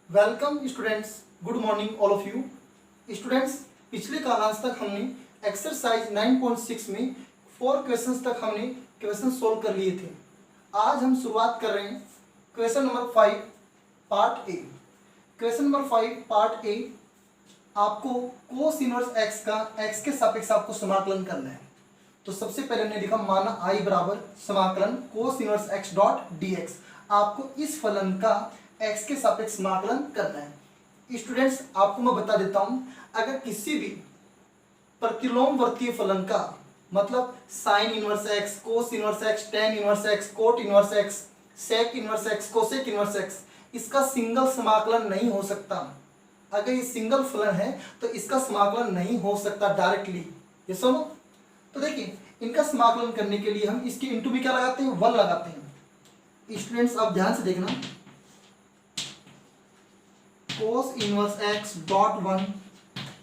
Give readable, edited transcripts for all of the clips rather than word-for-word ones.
Welcome students, good morning all of you students. पिछले कालांश तक हमने एक्सरसाइज 9.6 में 4 क्वेश्चंस तक हमने क्वेश्चन सोल्व कर लिए थे। आज हम शुरुआत कर रहे हैं question number 5 part A. Question number 5 part A, आपको कोस इनवर्स एक्स का एक्स के सापेक्ष आपको समाकलन करना है। तो सबसे पहले हमने लिखा माना आई बराबर समाकलन कोस inverse x dot d x. आपको इस फलन का एक्स के सापेक्ष समाकलन करना है। स्टूडेंट्स, आपको मैं बता देता हूं, अगर किसी भी प्रतिलोमवर्तीय फलन का मतलब sine inverse x, cos inverse x, tan inverse x, cot inverse x, sec inverse x, cosec inverse x, इसका सिंगल समाकलन नहीं हो सकता। अगर ये सिंगल फलन है तो इसका समाकलन नहीं हो सकता डायरेक्टली। ये सुनो, तो देखिए इनका समाकलन करने के लिए हम इसके इंटू भी क्या लगाते हैं, 1 लगाते हैं। स्टूडेंट्स, आप ध्यान से देखना, कोस inverse x dot 1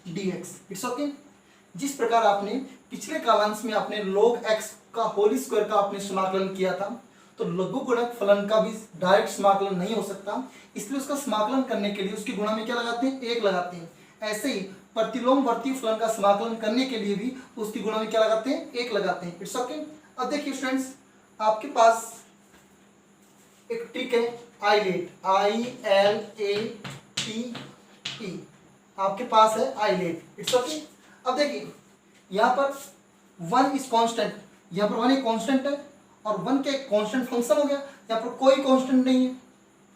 dx, it's okay. जिस प्रकार आपने पिछले कालांश में आपने log x का होल स्क्वायर का आपने समाकलन किया था, तो लघु गुणक फलन का भी डायरेक्ट समाकलन नहीं हो सकता, इसलिए उसका समाकलन करने के लिए उसकी गुणा में क्या लगाते हैं, 1 लगाते हैं। ऐसे ही प्रतिलोमवर्ती फलन का समाकलन करने के लिए भी उसकी गुणा में क्या लगाते हैं, 1 लगाते हैं। It's okay. अब देखिए स्टूडेंट्स, आपके पास एक ट्रिक है, आइलेट, ILATE, आपके पास है आइलेट। It's okay. अब देखिए यहाँ पर 1 इज कांस्टेंट, यहाँ पर 1 एक कांस्टेंट है और 1 के एक कांस्टेंट फंक्शन हो गया, यहाँ पर कोई कांस्टेंट नहीं है।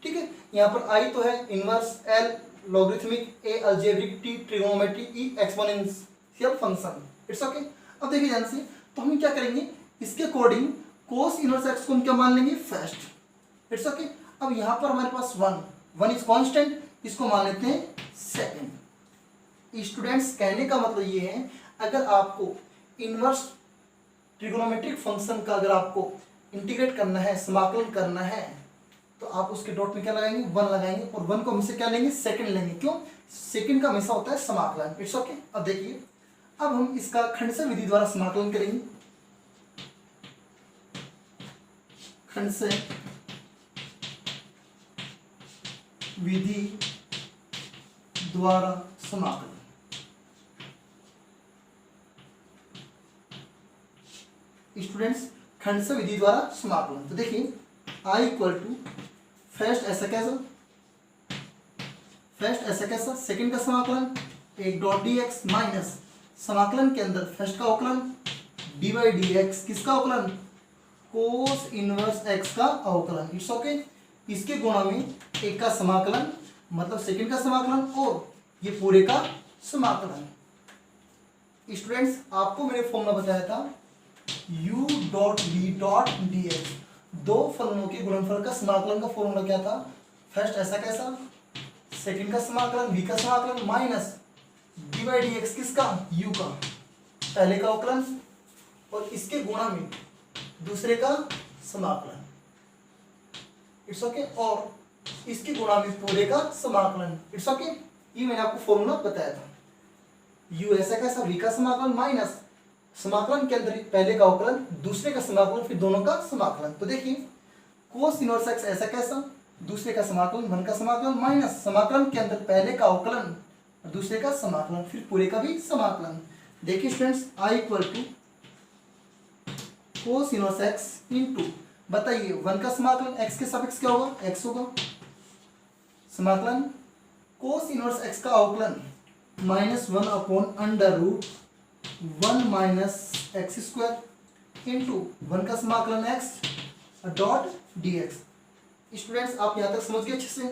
ठीक है, यहाँ पर I तो है inverse, L logarithmic, A algebraic, T trigonometry, E exponential function. It's okay. अब देखिए ध्यान से, तो हम क्या करेंगे, इसके अकॉर्डिंग कोस इनवर्स एक्स को हम क्या मान लेंगे, फर्स्ट। It's okay. अब यहाँ पर हमारे पास 1 इज कांस्टेंट, इसको मान लेते हैं सेकंड। स्टूडेंट्स, कहने का मतलब ये है, अगर आपको इनवर्स ट्रिगोनोमेट्रिक फंक्शन का अगर आपको इंटीग्रेट करना है, समाकलन करना है, तो आप उसके डॉट में क्या लगाएंगे, 1 लगाएंगे, और 1 को हमेशा क्या लेंगे, सेकंड लेंगे। क्यों, सेकंड का हमेशा होता है समाकलन। It's okay. अब देखिए, अब हम इसका खंडशः विधि द्वारा समाकलन करेंगे। खंडशः विधि द्वारा समाकलन। स्टूडेंट्स, खंडशः विधि द्वारा समाकलन, तो देखिए I इक्वल टू फर्स्ट ऐसा कैसा, सेकंड का समाकलन 1 डॉट dx माइनस समाकलन के अंदर फर्स्ट का अवकलन dy dx, किसका अवकलन, कोस इनवर्स x का अवकलन। It's okay. इसके गुणा में 1 का समाकलन मतलब सेकंड का समाकलन और ये पूरे का समाकलन। स्टूडेंट्स, आपको मैंने फॉर्मूला बताया था u dot v dot dx, दो फलनों के गुणनफल का समाकलन का फॉर्मूला क्या था, फर्स्ट ऐसा कैसा, सेकंड का समाकलन v का समाकलन माइनस dy dx, किसका, u का, पहले का अवकलन और इसके गुणा में दूसरे का समाकलन। It's okay. और इसकी गुणा में पूरे का समाकलन। It's okay. ये मैंने आपको फॉर्मूला बताया था, u ऐसा कैसा, v का समाकलन माइनस समाकलन के अंदर पहले का अवकलन, दूसरे का समाकलन, फिर दोनों का समाकलन। तो देखिए कोस इनवर्स एक्स ऐसा कैसा, दूसरे का समाकलन, 1 का समाकलन माइनस समाकलन के अंदर पहले का अवकलन और दूसरे का समाकलन, फिर पूरे का भी समाकलन। देखिए students, I equal to cos inverse x into, बताइए 1 का समाकलन x के सापेक्ष क्या होगा, x होगा, समाकलन कोस इनवर्स x का अवकलन -1 upon under root 1 minus x square into 1 का समाकलन x डॉट dx। स्टूडेंट्स, आप यहाँ तक समझ गए अच्छे से।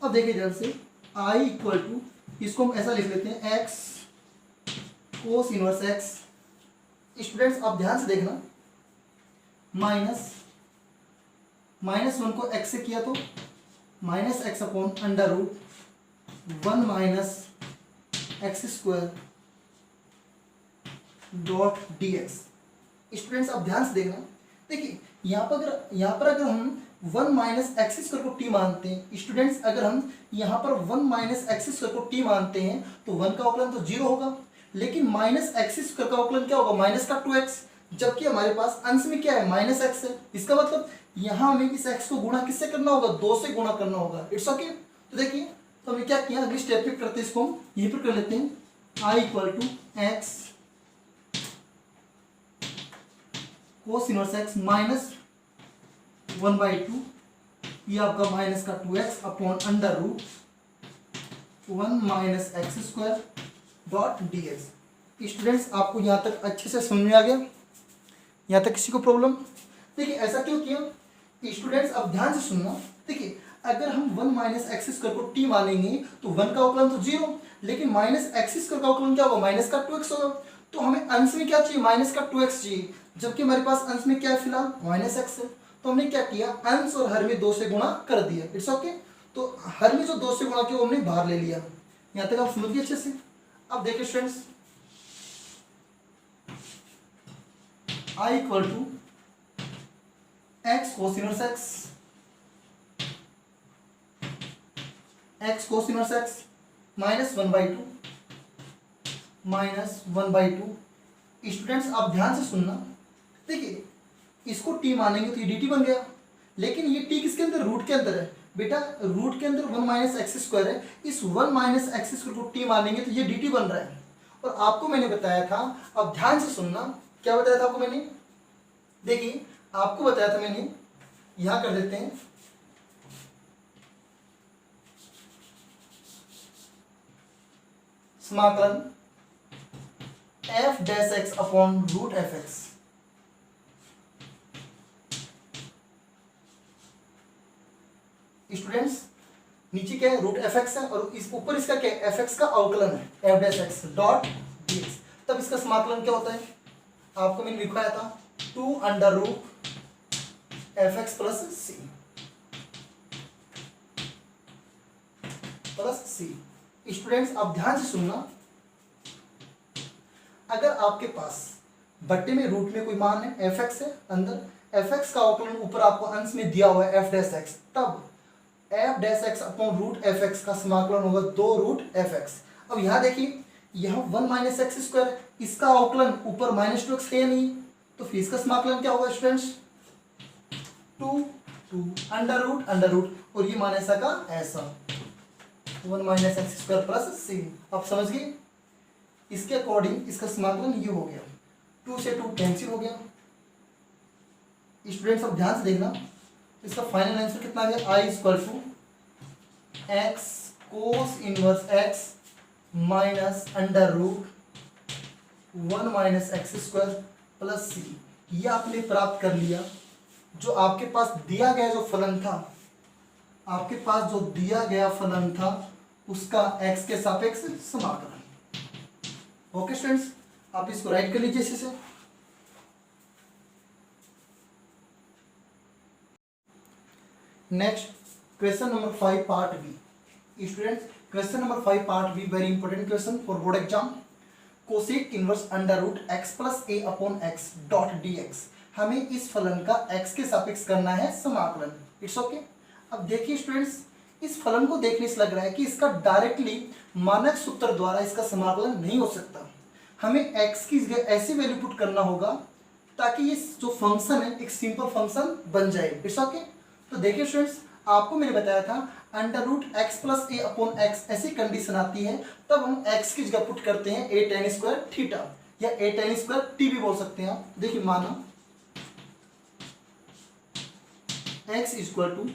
अब देखिए ध्यान से, I इक्वल टू, इसको हम ऐसा लिख लेते हैं, x cos inverse x। Students, आप ध्यान से देखना, माइनस 1 को x से किया तो minus x upon under root 1 minus x square dot dx। Students, आप ध्यान से देखना, देखिए यहाँ पर अगर हम 1 माइनस एक्स स्क्वायर को t मानते हैं, स्टूडेंट्स अगर हम यहाँ पर 1 माइनस एक्स स्क्वायर को t मानते हैं तो 1 का अवकलन तो 0 होगा, लेकिन माइनस एक्स स्क्वायर का अवकलन क्या होगा, माइनस का 2x, जबकि हमारे पास अंश में क्या है, माइनस एक्स है। इसका मतलब यहाँ हमें इस x को गुणा किससे करना होगा, 2 से गुणा करना होगा। It's okay. तो देखिए, तो हमने क्या किया, अगले स्टेप पे करते हैं इसको, हम यहीं पर कर लेते हैं। I equal to x cos inverse x minus 1/2, ये आपका माइनस का 2x upon under root 1 minus x square dot d x. Students, आपको यहाँ तक अच्छे से समझ में आ गया? यहाँ तक किसी को प्रॉब्लम? देखिए, ऐसा क्यों किया स्टूडेंट्स, अब ध्यान से सुनना। देखिए, अगर हम 1 माइनस एक्स स्क्वायर को t मानेंगे तो 1 का अवकलन तो 0, लेकिन माइनस एक्स स्क्वायर का अवकलन क्या होगा, माइनस का 2x होगा। तो हमें अंश में क्या चाहिए, माइनस का 2x चाहिए, जबकि हमारे पास अंश में क्या है फिलहाल, माइनस एक्स है। तो हमने क्या किया, अंश और हर में 2 से गुणा कर दिया। It's okay. तो हर में जो 2 से गुणा किया वो हमने बाहर ले लिया। यहाँ तक आप समझ गए अच्छे से? अब देखिए students, I equal to x cos inverse x cos inverse x minus 1/2 minus 1/2। Students, आप ध्यान से सुनना। देखिए, इसको t मानेंगे तो ये dt बन गया, लेकिन ये t किसके अंदर, रूट के अंदर है बेटा। रूट के अंदर 1 माइनस एक्स स्क्वायर है, इस 1 माइनस एक्स स्क्वायर को t मानेंगे तो ये dt बन रहा है। और आपको मैंने बताया था, अब ध्यान से सुनना, क्या बताया था आपको मैंने? देखिए, आपको बताया था मैंने, यहां कर देते हैं, समाकलन f dash x upon root F x. Students, नीचे क्या है, रूट एफ एक्स है, और इस ऊपर इसका क्या है, एफ एक्स का अवकलन है, f dash x dot d x. तब इसका समाकलन क्या होता है, आपको मैंने लिखवाया था 2 under root F X plus सी। स्टूडेंट्स, आप ध्यान से सुनना, अगर आपके पास बट्टे में रूट में कोई मान है, एफ एक्स है, अंदर एफ एक्स का अवकलन ऊपर आपको अंश में दिया हुआ है एफ डैश एक्स, तब f dash x upon root F x का समाकलन होगा 2 रूट एफ एक्स। अब यहाँ देखिए, यहाँ 1 माइनस एक्स स्क्वायर, इसका अवकलन ऊपर माइनस 2x है या नहीं, तो फिर इसका समाकलन क्या होगा स्टूडेंट्स, 2 अंडर रूट, और ये मान ऐसा का ऐसा 1 माइनस एक्स स्क्वायर प्लस सी। आप समझ गए? इसके अकॉर्डिंग इसका समाकलन ये हो गया, 2 से 2 कैंसिल हो गया। स्टूडेंट्स, अब ध्यान से देखना, इसका फाइनल आंसर कितना आ गया, I equal to x cos inverse x minus under root 1 minus x square plus C. ये आपने प्राप्त कर लिया। जो आपके पास दिया गया जो फलन था, आपके पास जो दिया गया फलन था, उसका एक्स के सापेक्ष समाकलन। ओके स्टूडेंट्स, आप इसको राइट कर लीजिए इसी से। Next, question number 5 part B. Students, question number 5 part B very important question for board exam. Cosec inverse under root x plus a upon x dot d x. हमें इस फलन का एक्स के सापेक्ष करना है समाकलन। It's okay. अब देखिए स्टूडेंट्स, इस फलन को देखने से लग रहा है कि इसका डायरेक्टली मानक सूत्र द्वारा इसका समाकलन नहीं हो सकता। हमें x की जगह ऐसी वैल्यू पुट करना होगा ताकि ये जो फंक्शन है एक सिंपल फंक्शन बन जाए। It's okay. तो देखिए स्टूडेंट्स, आपको मैंने बताया था under root x plus a upon x ऐसी कंडीशन आती है, तब हम x की जगह पुट करते हैं ए टेन स्क्वायर थीटा या ए टेन स्क्वायर टी भी बोल सकते हैं आप। देखिए, माना x equal to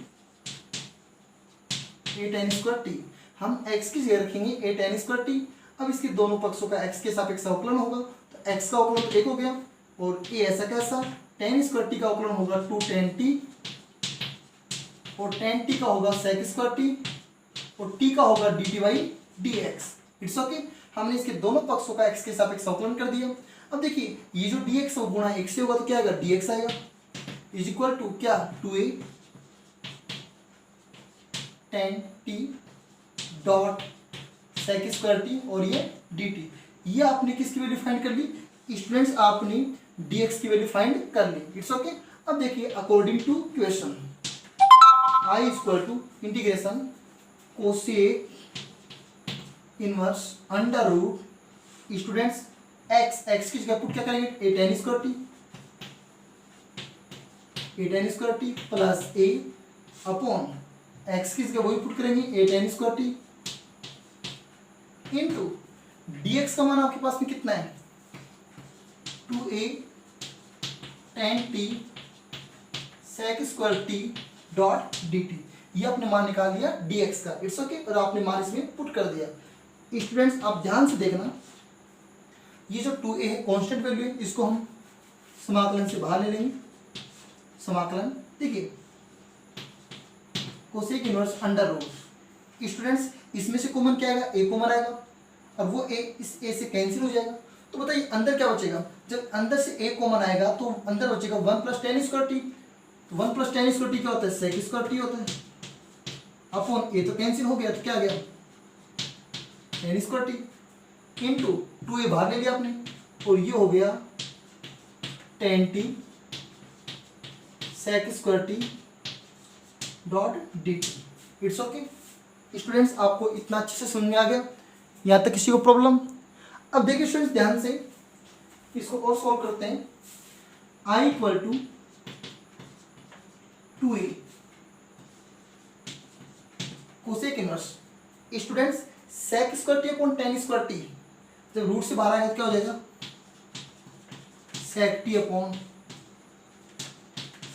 a tan square t, हम x की जगह रखेंगे ए टेन स्क्वायर टी। अब इसके दोनों पक्षों का x के सापेक्ष अवकलन होगा, तो x का अवकलन तो 1 हो गया, और a ऐसा कैसा, टेन स्क्वायर टी का अवकलन होगा 2 टेन टी, और टेन टी का होगा सेक स्क्वायर टी, और t का होगा D T by D x. It's okay. हमने इसके दोनों पक्षों का x के सापेक्ष अवकलन कर दिया। अब देखिए, ये जो dx गुणा x से होगा तो क्या आएगा, dx आएगा, इज इक्वल टू क्या, 2a tan T dot sec square T, और ये dt। ये आपने किसकी वैल्यू फाइंड कर ली स्टूडेंट्स, आपने dx की वैल्यू फाइंड कर ली। It's okay. अब देखिए, according to question I equal to integration cosec inverse under root students x की जगह पुट क्या करेंगे, A tan square T plus a upon X की जगह वही पुट करेंगे A tan square T into D x का मान आपके पास में कितना है 2a tan t sec square t dot d t. ये आपने मान निकाल दिया dx का, इट्स ओके, और आपने मान इसमें पुट कर दिया। स्टूडेंट्स आप ध्यान से देखना, ये जो 2a है कांस्टेंट वैल्यू है, इसको हम समाकलन से बाहर ले लेंगे। समाकलन देखिए cosec inverse under root. Students इसमें से कॉमन क्या आएगा, a कॉमन आएगा और वो a इस a से कैंसिल हो जाएगा। तो बताइए अंदर क्या बचेगा, जब अंदर से a कॉमन आएगा तो अंदर बचेगा 1 + tan स्क्वायर टी। तो 1 + tan स्क्वायर टी क्या होता है, sec स्क्वायर टी होता है। अपॉन a तो कैंसिल हो गया, तो क्या आ गया tan square T into 2a बाहर ले लिया आपने, और ये हो गया tan T sec square t dot d T. It's okay students, आपको इतना अच्छे से समझ में आ गया, यहाँ तक किसी को प्रॉब्लम? अब देखिए स्टूडेंट्स ध्यान से इसको और सॉल्व करते हैं। i = 2a cosec inverse. Students sec square T upon tan square T जब रूट से बाहर आएगा तो क्या हो जाएगा, sec T upon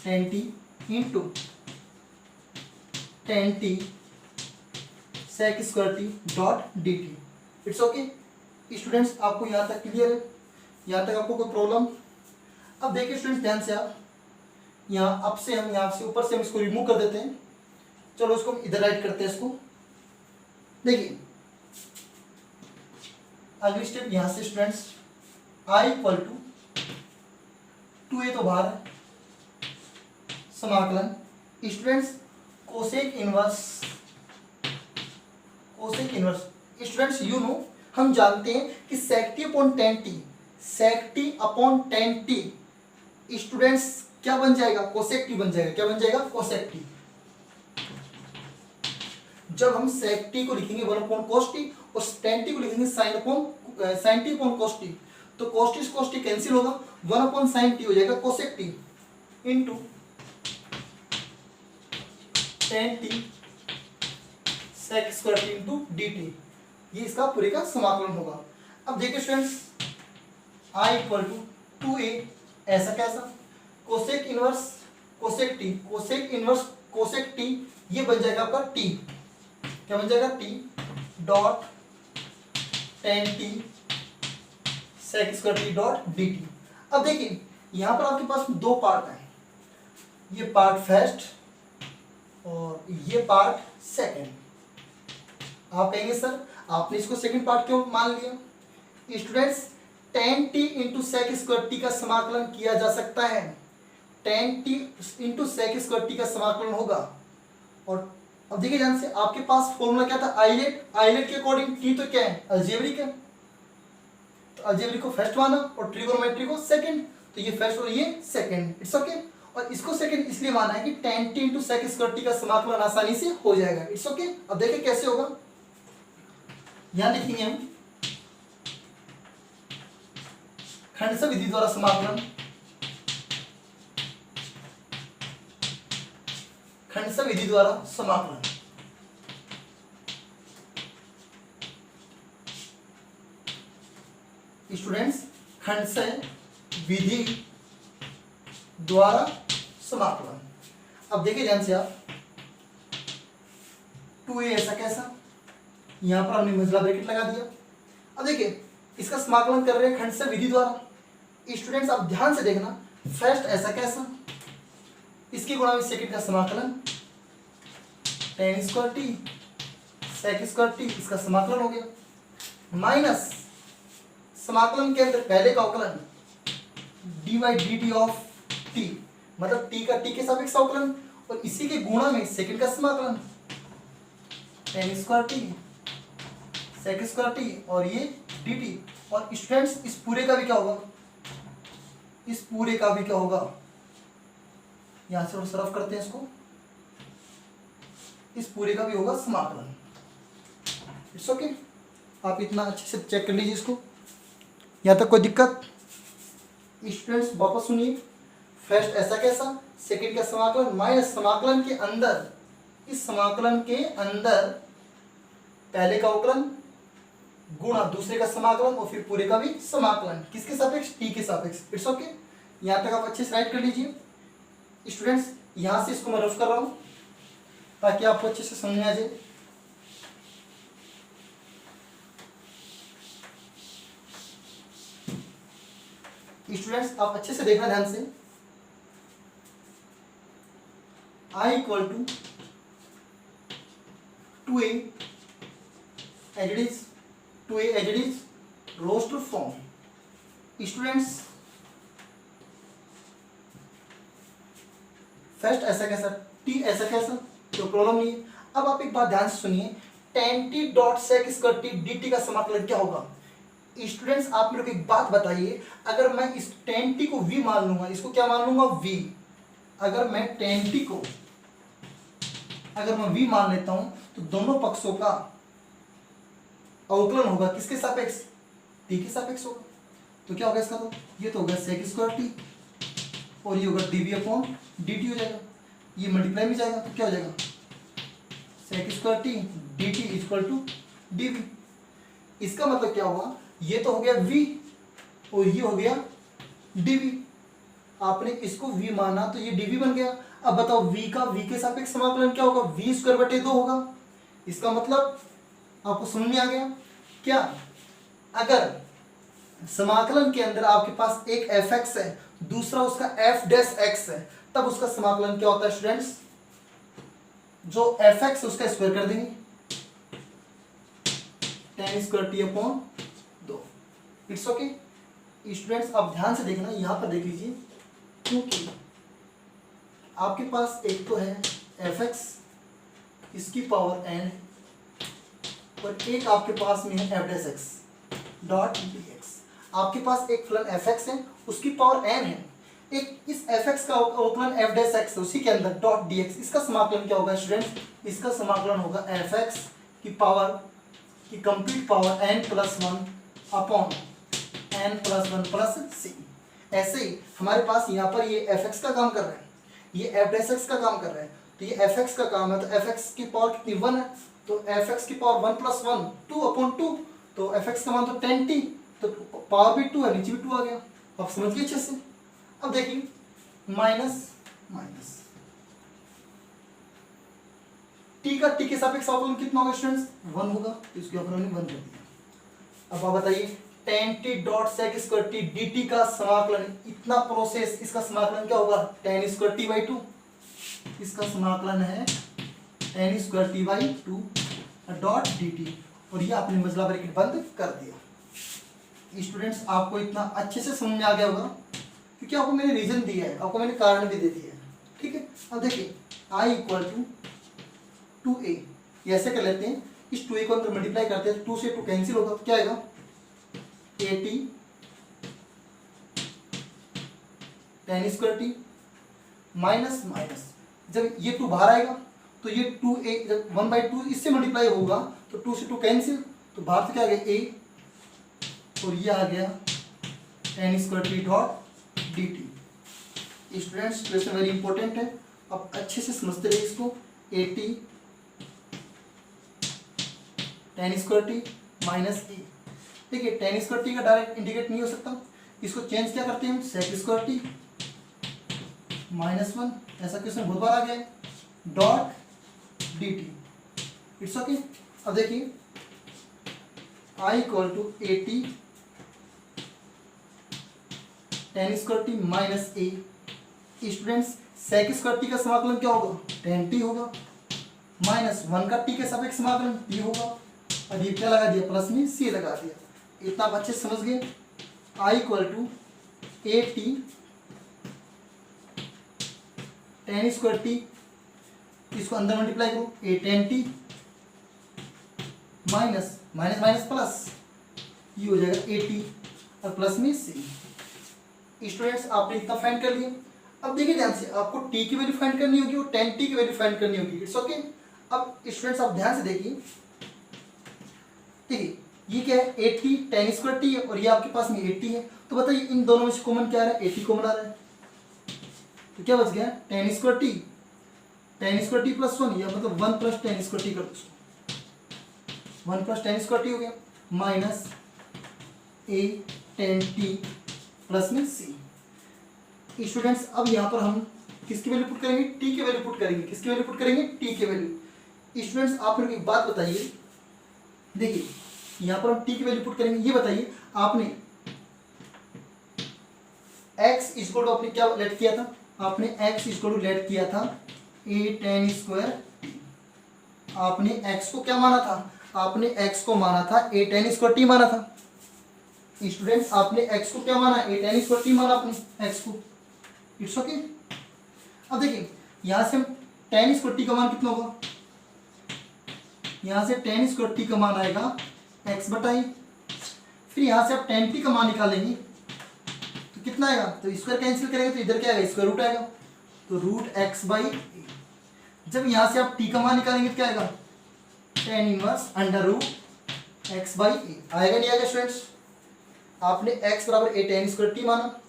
tan T into tan T sec square t dot d T. It's okay students, आपको यहाँ तक क्लियर है? यहाँ तक आपको कोई प्रॉब्लम? अब देखिए स्टूडेंट्स ध्यान से, आप यहाँ अब से हम यहाँ से ऊपर से हम इसको रिमूव कर देते हैं। चलो इसको हम इधर राइट करते हैं इसको। देखिए अगली स्टेप यहाँ से स्टूडेंट्स i = 2a तो बाहर है, समाकलन students cosec inverse students you know, हम जानते हैं कि sec t upon tan t students क्या बन जाएगा, कोसेक टी बन जाएगा। क्या बन जाएगा, कोसेक टी। जब हम sec t को लिखेंगे 1 cos t और tan t को लिखेंगे sin t upon cos t, तो cos t कैंसिल होगा, 1 sin t हो जाएगा cosec T into tan t sec square T into D t. ये इसका पूरे का समाकलन होगा। अब देखिए स्टूडेंट्स i = 2a ऐसा कैसा, कोसेक इनवर्स कोसेक टी ये बन जाएगा आपका t, क्या बन जाएगा t dot tan t sec square t dot d T. अब देखिए यहाँ पर आपके पास दो पार्ट हैं, ये पार्ट फर्स्ट और ये पार्ट सेकंड। आप कहेंगे सर आपने इसको सेकंड पार्ट क्यों मान लिया? Students tan t into sec square T का समाकलन किया जा सकता है, tan t into sec square T का समाकलन होगा। और अब देखिए ध्यान से, आपके पास फॉर्मूला क्या था, आइलेट के अकॉर्डिंग t तो क्या है, अलजेब्रिक है, तो अलजेब्रिक को फर्स्ट माना और ट्रिगोनोमेट्री को सेकंड, तो ये फर्स्ट और ये सेकंड। इट्स ओके और इसको सेकंड इसलिए माना है कि tan t into sec square T का समाकलन आसानी से हो जाएगा। इट्स ओके अब देखिए कैसे होगा, यहां लिखेंगे हम खंडशः विधि द्वारा समाकलन, खंडशः विधि द्वारा समाकलन। स्टूडेंट्स खंडशः विधि द्वारा समाकलन। अब देखिए ध्यान से आप 2a ऐसा कैसा, यहां पर हमने मंझला ब्रैकेट लगा दिया। अब देखिए इसका समाकलन कर रहे हैं खंडशः विधि द्वारा। स्टूडेंट्स आप ध्यान से देखना, फर्स्ट ऐसा कैसा, इसकी गुणा में सेकंड का समाकलन tan square T sec square T, इसका समाकलन हो गया, माइनस समाकलन के अंदर पहले का अवकलन dy/dt ऑफ t, मतलब t का t के सापेक्ष अवकलन, और इसी के गुणा में सेकंड का समाकलन tan square T sec square T और ये dt। और स्टूडेंट्स इस पूरे का भी क्या होगा, इस पूरे का भी क्या होगा, यहां से सरफ करते हैं इसको, इस पूरे का भी होगा समाकलन। इट्स ओके आप इतना अच्छे से चेक कर लीजिए इसको, यहाँ तक कोई दिक्कत? स्टूडेंट्स वापस सुनिए, फर्स्ट ऐसा कैसा, सेकंड का समाकलन माइनस समाकलन के अंदर इस समाकलन के अंदर पहले का अवकलन गुणा दूसरे का समाकलन और फिर पूरे का भी समाकलन, किसके सापेक्ष, टी के सापेक्ष। इट्स ओके, यहाँ तक आप अच्छे से राइट कर लीजिए स्टूडेंट्स। यहाँ से इसको मैं रफ कर रहा हूँ ताकि आपको अच्छे से समझ में आ जाए। स्टूडेंट्स आप अच्छे से देखना ध्यान से। I equal to 2a as it is, 2a as it is roster form. Students first ऐसा कैसा, टी ऐसा कैसा, तो प्रॉब्लम नहीं है। अब आप एक बात ध्यान से सुनिए, tan t dot sec square t dt का समाकलन क्या होगा। स्टूडेंट्स आप मेरे को एक बात बताइए, अगर मैं इस tan t को v मान लूंगा, इसको क्या मान लूंगा v, अगर मैं tan t को अगर मैं v मान लेता हूं तो दोनों पक्षों का अवकलन होगा किसके सापेक्ष, t के सापेक्ष होगा। तो क्या होगा इसका, तो ये तो होगा sec स्क्वायर t और ये होगा dv अपॉन dt हो जाएगा, ये मल्टीप्लाई में जाएगा तो क्या हो जाएगा sec square t dt equal to dv। इसका मतलब क्या होगा, ये तो हो गया v और ये हो गया dv। आपने इसको v माना तो ये dv बन गया। अब बताओ v का v के सापेक्ष समाकलन क्या होगा, v स्क्वायर बटे 2 होगा। इसका मतलब आपको समझ में आ गया क्या, अगर समाकलन के अंदर आपके पास एक fx है, दूसरा उसका f डैश x है, तब उसका समाकलन क्या होता है स्टूडेंट्स, जो fx उसका स्क्वायर कर देंगे, tan square t upon 2। It's okay students, आप ध्यान से देखना, यहां पर देख लीजिए, क्योंकि आपके पास एक तो है fx इसकी पावर n और एक आपके पास में है f dash x dot dx। आपके पास एक फलन fx है उसकी पावर n है, एक इस fx का अवकलन f डैश x है उसी के अंदर डॉट dx। इसका समाकलन क्या होगा स्टूडेंट्स, इसका समाकलन होगा fx की पावर की complete power n plus 1 upon n plus 1 plus c। ऐसे ही हमारे पास यहाँ पर ये fx का काम कर रहा है, ये f डैश x का काम कर रहा है, तो ये fx का काम है, तो fx की पावर कितनी 1 है, तो fx की पावर 1 प्लस 1 2 अपॉन 2, तो fx का मान तो tan t, तो पावर भी 2 है, नीचे भी 2 आ गया। आप समझिए अच्छे से। अब देखिए माइनस माइनस t का t के सापेक्ष अवकलन कितना होगा स्टूडेंट्स, 1 होगा, तो इसके अवकलन 1 कर दिया। अब आप बताइए tan t dot sec square t dt का समाकलन, इतना प्रोसेस, इसका समाकलन क्या होगा tan स्क्वायर t बाई 2, इसका समाकलन है tan square t by 2 dot dt, और ये आपने मजला ब्रैकेट बंद कर दिया। स्टूडेंट्स आपको इतना अच्छे से समझ में आ गया होगा क्योंकि आपको मैंने रीजन दिया है, आपको मैंने कारण भी दे दिया है, ठीक है। अब देखिए i इक्वल टू 2a, ये ऐसे कर लेते हैं, इस 2a को अंदर मल्टीप्लाई करते हैं, 2 से 2 कैंसिल होगा, तो क्या आएगा 80 tan square t minus minus, जब ये 2 बाहर आएगा तो ये 2a जब 1/2 इससे मल्टीप्लाई होगा तो 2 से 2 कैंसिल, तो बाहर से क्या आ गया a और ये आ गया tan square t dot dt। Students question very important है, आप अच्छे से समझते रहिए इसको। 80 tan square t minus a, देखिए tan स्क्वायर t का डायरेक्ट इंटीग्रेट नहीं हो सकता, इसको चेंज क्या करते हैं हम, sec स्क्वायर t माइनस 1, ऐसा क्वेश्चन बहुत बार आ गया है, डॉट dt। It's okay. अब देखिए i equal to 80 tan square t minus a। Students sec square t का समाकलन क्या होगा, tan t होगा, माइनस 1 का t के सापेक्ष समाकलन t होगा, और ये क्या लगा दिया, प्लस में c लगा दिया। इतना आप अच्छे से समझ गए। i equal to 80 tan square t, इसको अंदर मल्टीप्लाई करो, a tan t minus minus minus plus, ये हो जाएगा 80 और प्लस में c। स्टूडेंट्स आपने इतना फाइंड कर लिया। अब देखिए ध्यान से, आपको t की वैल्यू फाइंड करनी होगी और tan t की वैल्यू फाइंड करनी होगी। It's okay. अब स्टूडेंट्स आप ध्यान से देखिए, देखिए ये क्या है 80 tan स्क्वायर t है और ये आपके पास में 80 है, तो बताइए इन दोनों में से कॉमन क्या आ रहा है, 80 कॉमन आ रहा है, तो क्या बच गया tan square t ten square T plus one, या मतलब one plus ten square T कर दो, one plus ten square T हो गया माइनस ए टेन टी प्लस में सी। स्टूडेंट्स अब यहाँ पर हम किसकी वैल्यू पुट करेंगे, टी की वैल्यू पुट करेंगे, किसकी वैल्यू पुट करेंगे, टी की वैल्यू। स्टूडेंट्स आप फिर एक बात बताइए, देखिए यहाँ पर हम टी की वैल्यू पुट करेंगे, ये बताइए आपने x इक्वल टू आपने क्या लेट किया था, आपने x इक्वल टू लेट किया था ए टेन स्क्वायर, आपने x को क्या माना था, आपने x को माना था ए टेन स्क्वायर टी माना था। स्टूडेंट्स आपने x को क्या माना, ए टेन स्क्वायर टी माना आपने x को, इट्स ओके। अब देखिए यहां से हम टेन स्क्वायर टी का मान कितना होगा, यहां से टेन स्क्वायर टी का मान आएगा x बटाई, फिर यहां से आप टेन टी का मान निकालेंगे तो कितना आएगा, तो स्क्वायर कैंसिल करेंगे तो इधर क्या आएगा, स्क्वायर रूट आएगा, तो रूट एक्स बाई। जब यहां से आप टी का मान निकालेंगे तो क्या आएगा, tan inverse under root x by A आएगा, नहीं आएगा स्टूडेंट्स। आपने x बराबर ए टेन स्क्वायर टी माना,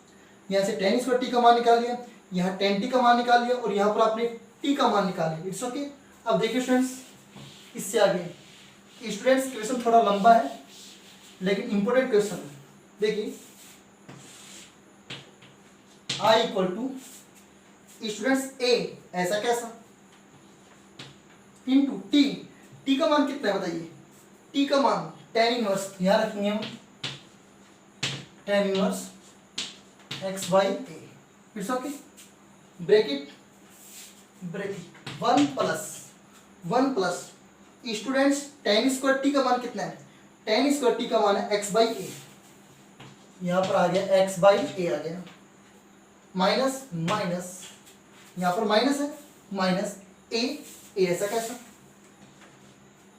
यहाँ से टेन स्क्वायर टी का मान निकाल लिया, यहाँ टेन टी का मान निकाल लिया, और यहाँ पर आपने टी का मान निकाल लिया, इट्स ओके। अब देखिए स्टूडेंट्स इससे आगे स्टूडेंट्स क्वेश्चन थोड़ा लंबा है लेकिन इंपॉर्टेंट क्वेश्चन है। देखिए i equal to students a ऐसा कैसा इंटू टी, टी का मान कितना है बताइए, टी का मान टेन इनवर्स, यहाँ रखेंगे हम ten inverse x by A, it's okay, bracket one plus students ten square T का मान कितना है, टेन स्क्वायर टी का मान है एक्स बाई ए, यहाँ पर आ गया एक्स बाई ए आ गया, माइनस माइनस यहाँ पर माइनस है, माइनस ए ऐसा कैसा।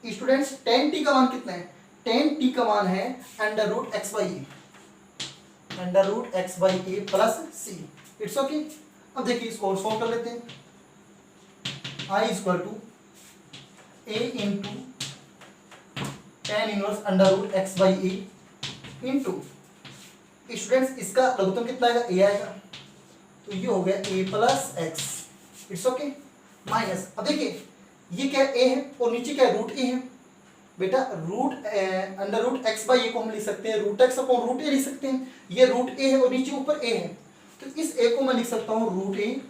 स्टूडेंट्स टेन टी का मान कितना है, टेन टी का मान है under root x by A, under root x by A plus C, it's okay. अब देखिए इसको और सॉल्व कर लेते हैं, I equal to A into tan inverse under root x by A into students इसका लघुत्तम कितना आएगा, ए आएगा, तो ये हो गया A plus X, it's okay, minus. अब देखिए ये क्या ए है और नीचे क्या रूट ए है, बेटा root under root x by A को हम लिख सकते हैं root X upon root A लिख सकते हैं, ये रूट ए है और नीचे ऊपर ए है, तो इस ए को मैं लिख सकता हूँ root a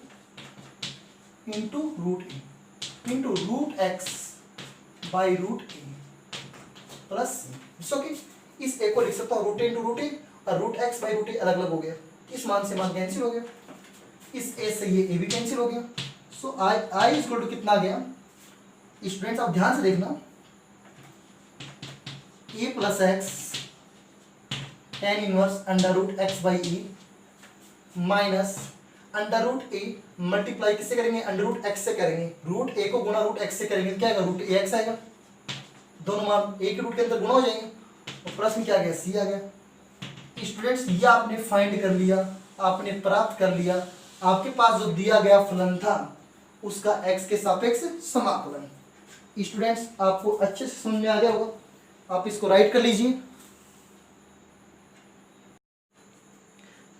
into root x by root a plus C, it's okay. इस ए को लिख सकता हूँ root a into root a, और root x by root a अलग अलग हो गया, इस मान से मान कैंसिल हो गया, इस ए से ये ए भी कैंसिल हो गया, सो आई इक्वल टू कितना आ गया स्टूडेंट्स, आप ध्यान से देखना, A plus X tan inverse under root x by A minus under root A multiply किससे करेंगे, अंडर रूट एक्स से करेंगे, रूट ए को गुणा रूट एक्स से करेंगे तो क्या आएगा, रूट ए एक्स आएगा, दोनों मान ए के रूट के अंदर गुणा हो जाएंगे, और प्रश्न क्या आ गया, सी आ गया। स्टूडेंट्स ये आपने फाइंड कर लिया, आपने प्राप्त कर लिया, आपके पास जो दिया गया फलन था उसका x के सापेक्ष समाकलन। स्टूडेंट्स आपको अच्छे से समझ में आ गया होगा, आप इसको राइट कर लीजिए।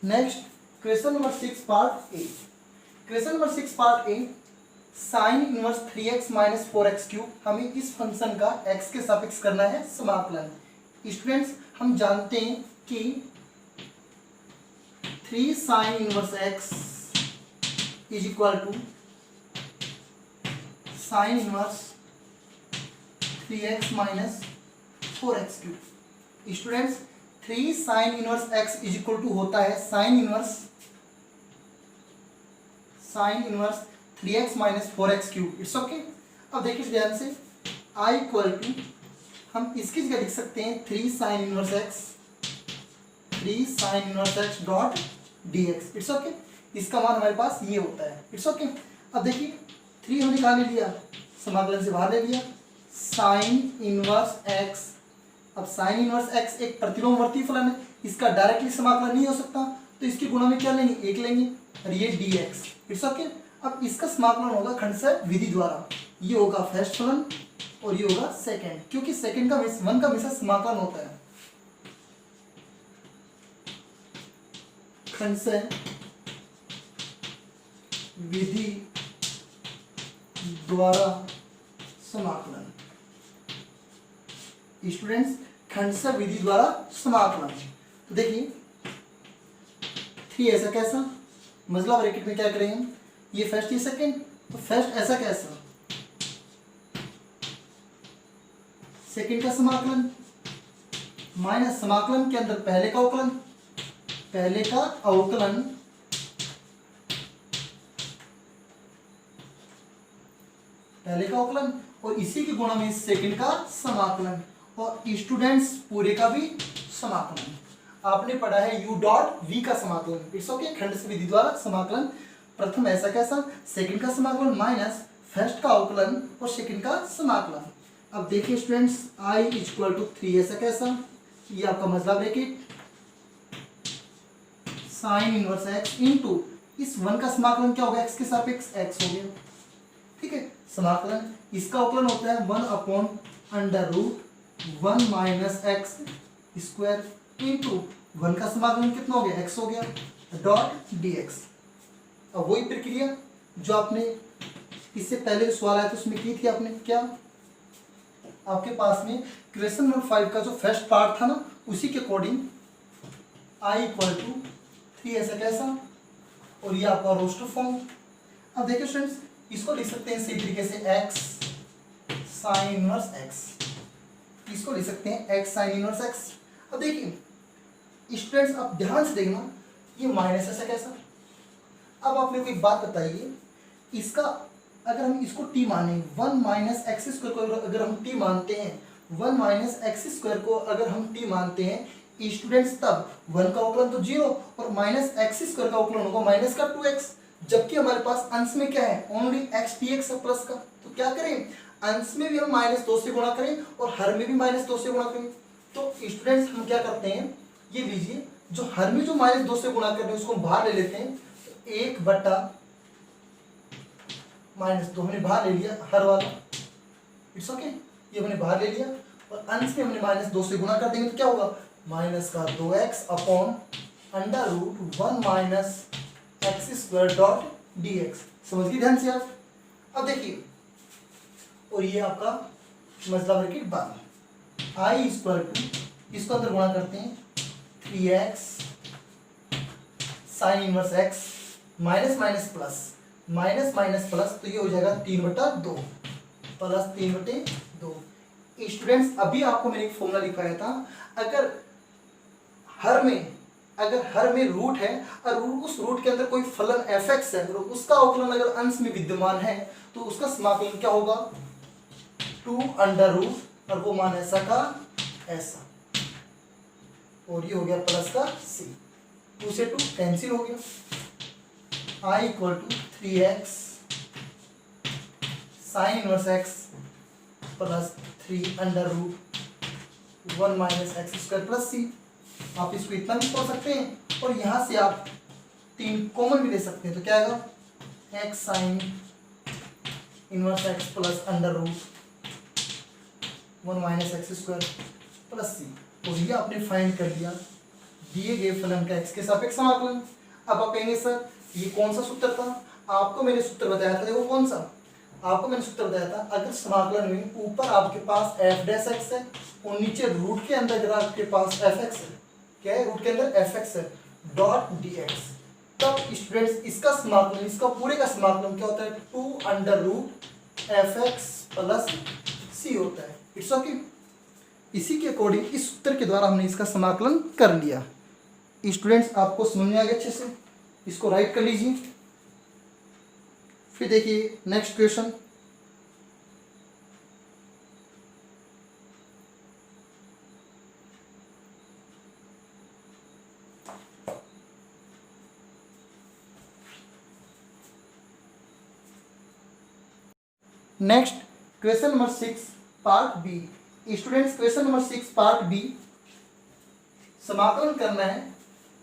Next question number 6 part A, question number 6 part A, sign inverse 3x minus 4x cube, हमें इस फंक्शन का x के सापेक्ष करना है समाकलन। स्टूडेंट्स हम जानते हैं कि 3 sine inverse x is equal to sine inverse 3x minus 4x cube. Students 3 sine inverse x is equal to होता है sine inverse 3x minus 4x cube, it's okay. अब देखिए ध्यान से, i इक्वल टू हम इसकी जगह लिख सकते हैं 3 sine inverse x dot dx, it's okay. इसका मान हमारे पास ये होता है, इट्स ओके। अब देखिए 3 हमने कहाँ ले लिया, समाकलन से बाहर ले लिया, साइन इनवर्स x। अब साइन इनवर्स x एक प्रतिलोमवर्ती फलन है, इसका डायरेक्टली समाकलन नहीं हो सकता, तो इसकी गुणा में क्या लेंगे, 1 लेंगे, और ये dx, इट्स ओके। अब इसका समाकलन होगा खंडशः विधि द्वारा, ये होगा फर्स्ट फलन और ये होगा सेकंड, क्योंकि सेकंड का वन का हमेशा समाकलन होता है। खंडशः विधि द्वारा समाकलन। स्टूडेंट्स, खंडशः विधि द्वारा समाकलन। तो देखिए 3 ऐसा कैसा, मतलब ब्रैकेट में क्या करेंगे, ये फर्स्ट ये सेकंड, तो फर्स्ट ऐसा कैसा, सेकंड का समाकलन माइनस समाकलन के अंदर पहले का अवकलन, पहले का अवकलन और इसी के गुणा में सेकंड का समाकलन और स्टूडेंट्स पूरे का भी समाकलन। आपने पढ़ा है u डॉट v का समाकलन, इट्स ओके, खंडशः विधि द्वारा समाकलन। प्रथम ऐसा कैसा, सेकंड का समाकलन माइनस फर्स्ट का अवकलन और सेकंड का समाकलन। अब देखिए स्टूडेंट्स, i इक्वल टू 3 ऐसा कैसा, ये आपका मसला bracket sign inverse x into इस 1 का समाकलन क्या होगा, x के सापेक्ष x हो गया, ठीक है। समाकलन इसका अवकलन होता है 1/√1 माइनस एक्स स्क्वायर इंटू 1 का समाकलन कितना हो गया, x हो गया, डॉट dx। अब वही प्रक्रिया जो आपने इससे पहले सवाल आया था उसमें की थी आपने, क्या आपके पास में क्वेश्चन नंबर 5 का जो फर्स्ट पार्ट था ना, उसी के अकॉर्डिंग i इक्वल टू 3 ऐसा कैसा, और ये आपका रोस्टर फॉर्म। अब देखिए स्टूडेंट्स, इसको लिख सकते हैं इसी तरीके से x साइन इनवर्स x, इसको लिख सकते हैं x साइन इनवर्स x। अब देखिए स्टूडेंट्स, अब ध्यान से देखना, ये माइनस ऐसा कैसा। अब आप मेरे को एक बात बताइए, इसका अगर हम इसको t माने, 1 माइनस एक्स स्क्वायर को अगर हम t मानते हैं, 1 माइनस एक्स स्क्वायर को अगर हम t मानते हैं स्टूडेंट्स, तब 1 का अवकलन तो 0 और माइनस एक्स स्क्वायर का अवकलन होगा माइनस का 2x, जबकि हमारे पास अंश में क्या है, ओनली x dx है प्लस का। तो क्या करें, अंश में भी हम -2 से गुणा करें और हर में भी -2 से गुणा करें। तो स्टूडेंट्स हम क्या करते हैं, ये लीजिए, जो हर में जो -2 से गुणा कर रहे हैं उसको हम बाहर ले लेते हैं, 1/-2 हमने बाहर ले लिया हर वाला, इट्स ओके, ये हमने बाहर ले लिया और अंश में हमने -2 से गुणा कर देंगे तो क्या होगा, माइनस का 2x upon √1 minus x square dot dx। समझ गए ध्यान से आप। अब देखिए, और ये आपका मसला ब्रैकेट बंद, i इक्वल टू, इसको अंदर गुणा करते हैं 3x sine inverse x minus minus plus, minus minus plus, तो ये हो जाएगा 3/2 प्लस 3/2। स्टूडेंट्स, अभी आपको मैंने एक फॉर्मूला लिखवाया था, अगर हर में रूट है और उस रूट के अंदर कोई फलन fx है, उसका अवकलन अगर अंश में विद्यमान है तो उसका समाकलन क्या होगा, 2√, और वो मान ऐसा का ऐसा, और ये हो गया प्लस का c, 2 से 2 कैंसिल हो गया। i equal to 3x sine inverse x plus 3√1 minus x square plus c। आप इसको इतना भी पढ़ सकते हैं और यहाँ से आप 3 कॉमन भी ले सकते हैं, तो क्या आएगा, x sign inverse x plus √1 minus x square plus c। और ये आपने फाइंड कर लिया दिए गए फलन का x के सापेक्ष समाकलन। अब आप कहेंगे सर ये कौन सा सूत्र था, आपको मैंने सूत्र बताया था, देखो कौन सा, आपको मैंने सूत्र बताया था, अगर समाकलन में ऊपर आपके पास f' है और नीचे रूट के अंदर अगर आपके पास fx है, क्या है, रूट के अंदर fx है, डॉट dx, तब स्टूडेंट्स इसका समाकलन, इसका पूरे का समाकलन क्या होता है, 2√fx प्लस c होता है, इट्स ओके। इसी के अकॉर्डिंग इस सूत्र के द्वारा हमने इसका समाकलन कर लिया। स्टूडेंट्स, आपको समझ में आ गया अच्छे से, इसको राइट कर लीजिए। फिर देखिए next question, next question number 6 part B. Students, question number 6 part B, समाकलन करना है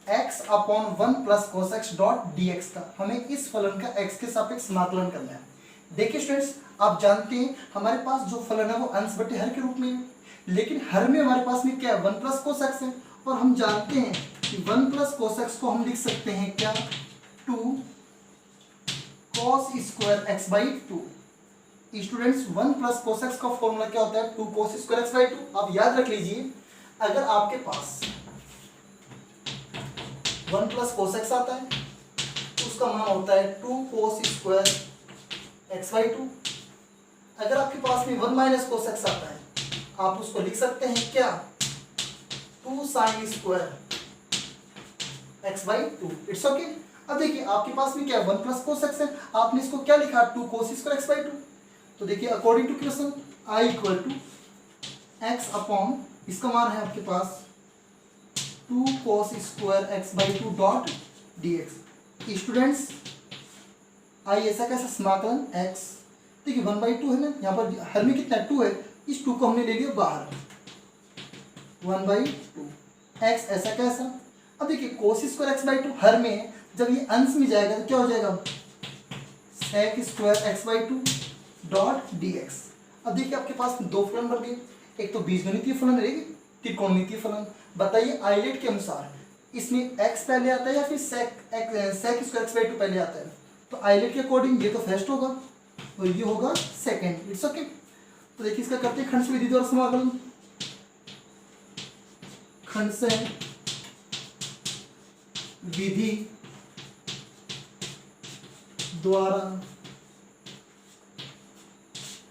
x upon 1 plus cos x dot dx का। हमें इस फलन का x के सापेक्ष समाकलन करना है। देखिए स्टूडेंट्स, आप जानते हैं हमारे पास जो फलन है वो अंश बटे हर के रूप में है, लेकिन हर में हमारे पास में क्या है, 1 प्लस कोस एक्स है, और हम जानते हैं कि 1 प्लस कोस एक्स को हम लिख सकते हैं क्या, 2 cos square x by 2। Students 1 plus cos x का फॉर्मूला क्या होता है, 2 कोस स्क्वायर एक्स बाई 2। आप याद रख लीजिए, अगर आपके पास 1 प्लस कोस एक्स आता है तो उसका मान होता है 2 कोस स्क्वायर एक्स बाई 2। अगर आपके पास में 1 माइनस कोस एक्स आता है, आप उसको लिख सकते हैं क्या, 2 sine square x by 2। It's okay. अब देखिए आपके पास में क्या है, 1 प्लस कोस एक्स है, आपने इसको क्या लिखा, 2 कोस स्क्वायर एक्स बाई 2। तो देखिए according to question I equal to x upon, इसका मान है आपके पास 2 cos square x by 2 dot d x. Students I ऐसा कैसा समाकलन एक्स, देखिए 1/2 है ना, यहाँ पर हर में कितना 2 है, इस 2 को हमने ले लिया बाहर, 1/2 एक्स ऐसा कैसा। अब देखिए कोस स्क्वायर एक्स बाई 2 हर में है, जब ये अंश में जाएगा तो क्या हो जाएगा, sec square x by 2 dot d x. अब देखिए आपके पास दो फलन बन गए, एक तो बीजगणितीय फलन है, त्रिकोणमितीय फलन। बताइए आइलेट के अनुसार इसमें x पहले आता है या फिर सेक स्क्वायर एक्स बाई 2 पहले आता है। तो आइलेट के अकॉर्डिंग ये तो फर्स्ट होगा और ये होगा सेकंड। It's okay. तो देखिए इसका करते हैं खंड से विधि द्वारा समाकलन। खंड से विधि द्वारा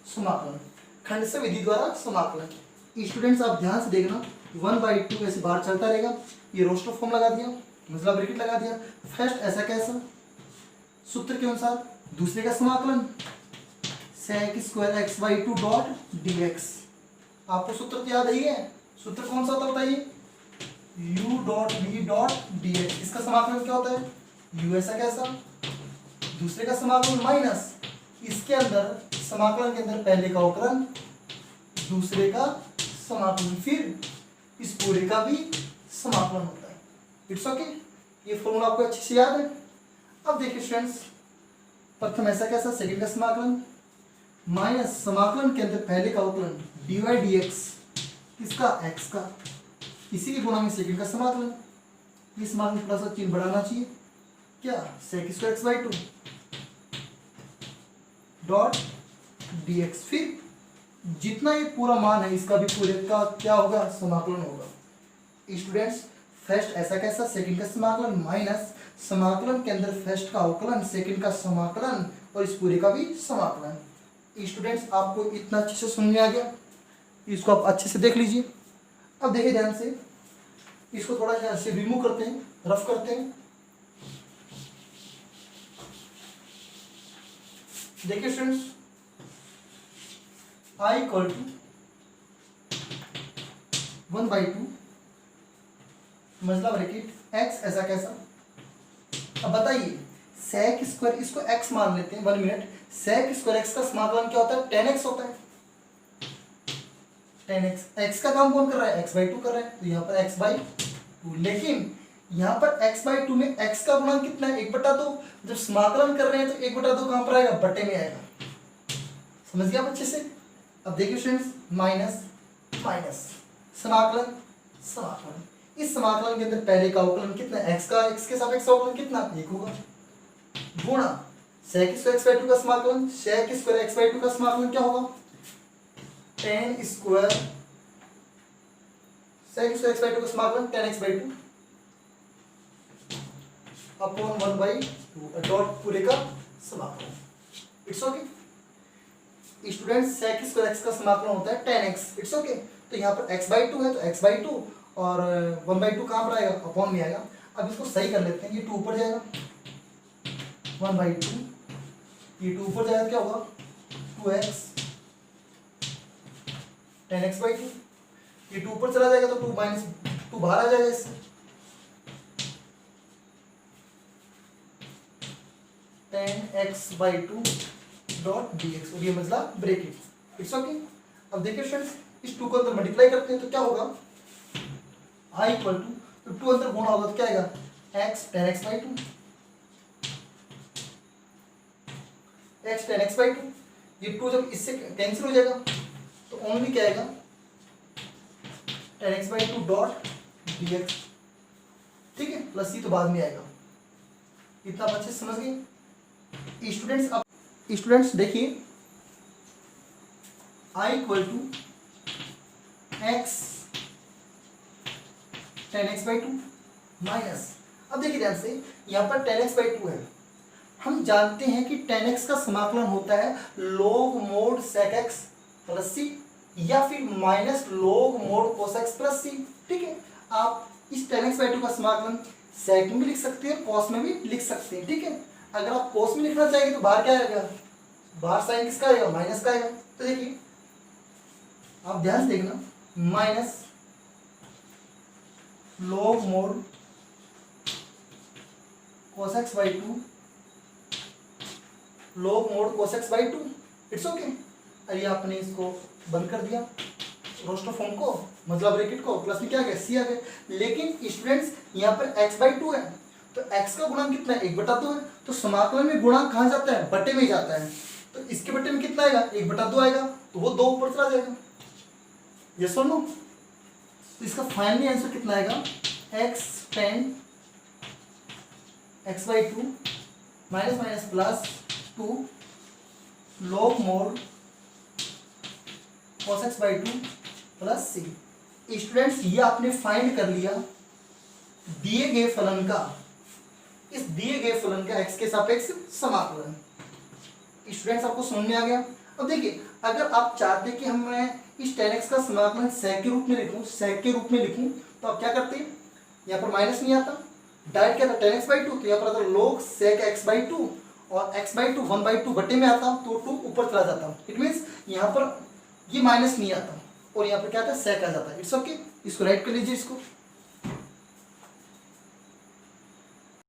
समाकलन, खंड से विधि द्वारा समाकलन। स्टूडेंट्स आप ध्यान से देखना, 1/2 ऐसे बाहर चलता रहेगा, ये रोस्टर फॉर्म लगा दिया, मतलब ब्रैकेट लगा दिया। फर्स्ट ऐसा कैसा, सूत्र के अनुसार दूसरे का समाकलन sec square x by 2 dot d x. आपको सूत्र तो याद ही है, सूत्र कौन सा होता है बताइए, u dot v dot d x. इसका समाकलन क्या होता है, u ऐसा कैसा, दूसरे का समाकलन माइनस इसके अंदर समाकलन के अंदर पहले का अवकलन, दूसरे का समाकलन, फिर इस पूरे का भी समाकलन होता है। It's okay. ये फॉर्मूला आपको अच्छे से याद है। अब देखिए स्टूडेंट्स, प्रथम ऐसा कैसा, सेकंड का समाकलन माइनस समाकलन के अंदर पहले का अवकलन dy dx, किसका, x का, इसी के गुणा में सेकंड का समाकलन। इस मान में थोड़ा सा चिन्ह बढ़ाना चाहिए, क्या, sec square x by 2 dot dx, फिर जितना ये पूरा मान है इसका भी पूरे का क्या होगा, समाकलन होगा। स्टूडेंट्स फर्स्ट ऐसा कैसा, सेकंड का समाकलन माइनस समाकलन के अंदर फर्स्ट का अवकलन, सेकंड का समाकलन और इस पूरे का भी समाकलन। स्टूडेंट्स आपको इतना अच्छे से समझ में आ गया, इसको आप अच्छे से देख लीजिए। अब देखिए ध्यान से, इसको थोड़ा सा ऐसे रिमूव करते हैं, रफ करते हैं। देखिए स्टूडेंट्स, I इक्वल टू 1/2 मतलब ब्रैकेट x ऐसा कैसा। अब बताइए सेक स्क्वायर, इसको x मान लेते हैं, 1 मिनट। सेक स्क्वायर x का समाकलन क्या होता है, 10x होता है। 10x, x का काम कौन कर रहा है, x/2 कर रहा है, तो यहाँ पर x/2। लेकिन यहाँ पर x/2 में x का गुणन कितना है, 1/2। जब समाकलन कर रहे हैं तो 1/2 कहाँ पर आएगा, बट्टे में आएगा। समझ गया आप अच्छे से। अब देखिए स्टूडेंट्स, माइनस माइनस समाकलन समाकलन, इस समाकलन के अंदर पहले का अवकलन कितना, x का, x के सापेक्ष अवकलन कितना, 1 होगा, गुणा सेक स्क्वायर एक्स बाई 2 का समाकलन, सेक स्क्वायर एक्स बाई 2 का समाकलन क्या होगा, tan square sec square x by 2 का समाकलन tan x by 2 upon 1/2 dot पूरे का समाकलन। It's okay. Student sec square x का समाकलन होता है tan x। It's okay. तो यहाँ पर x बाई 2 है तो x बाई 2 और 1/2 कहाँ पर आएगा, अपॉन में आएगा। अब इसको सही कर लेते हैं, ये 2 ऊपर जाएगा, 1/2, ये 2 ऊपर जाएगा, क्या होगा 2x tan x बाई 2, ये 2 ऊपर चला जाएगा तो 2 माइनस 2 बाहर आ जाएगा इससे, tan x by 2 dot dx, और ये मतलब ब्रैकेट। It's okay. अब देखिए फ्रेंड्स, इस 2 को अंदर मल्टीप्लाई करते हैं तो क्या होगा, i इक्वल टू 2 अंदर गुणा होगा तो क्या आएगा, x tan x by 2, x tan x by 2, ये 2 जब इससे कैंसिल हो जाएगा तो ओनली क्या आएगा, tan x by 2 dot dx। ठीक है, प्लस c तो बाद में आएगा। इतना आप अच्छे से समझ गए स्टूडेंट्स। अब स्टूडेंट्स देखिए, I equal to X tan x by two minus, अब देखिए ध्यान से यहाँ पर टेन एक्स बाई टू है, हम जानते हैं कि टेन एक्स का समाकलन होता है log mod sec X plus C या फिर माइनस log mod cos X plus C. ठीक है, आप इस टेन एक्स बाई टू का समाकलन सेक में भी लिख सकते हैं, कॉस में भी लिख सकते हैं। ठीक है, अगर आप कॉस में लिखना चाहेंगे तो बाहर क्या आएगा, बाहर साइन किसका आएगा, माइनस का आएगा। तो देखिए आप ध्यान से देखना, minus log mod cos x by to log mod cos x by to, it's okay. अरे आपने इसको बंद कर दिया रोस्टर फॉर्म को, मतलब ब्रैकेट को, प्लस में क्या आ गया, सी आ गया। लेकिन स्टूडेंट्स यहाँ पर x बाई टू है, तो x का गुणांक कितना है, 1/2 है, तो समाकलन में गुणांक कहाँ जाता है, बट्टे में ही जाता है। तो इसके बट्टे में कितना आएगा, 1/2 आएगा, तो वो 2 ऊपर चला जाएगा। यस और नो? तो इसका फाइनली आंसर कितना आएगा, x tan x by two minus minus plus 2 log mod cos x by two plus C. Students ये आपने फाइंड कर लिया दिए गए फलन का, इस दिए गए फलन का x के सापेक्ष समाकलन। स्टूडेंट्स आपको समझ में आ गया। अब देखिए अगर आप चाहते कि हम मैं इस टेन एक्स का समाकलन सेक के रूप में लिखूं, सेक के रूप में लिखूं, तो आप क्या करते हैं, यहाँ पर माइनस नहीं आता, डायरेक्ट क्या था टेन एक्स बाई टू, तो यहाँ पर आता log sec x by two, और एक्स बाई टू 1/2 बटे में आता तो 2 ऊपर चला जाता। इट मीन्स यहाँ पर ये माइनस नहीं आता और यहाँ पर क्या आता है, सेक आ जाता है। इट्स ओके, इसको राइट कर लीजिए इसको।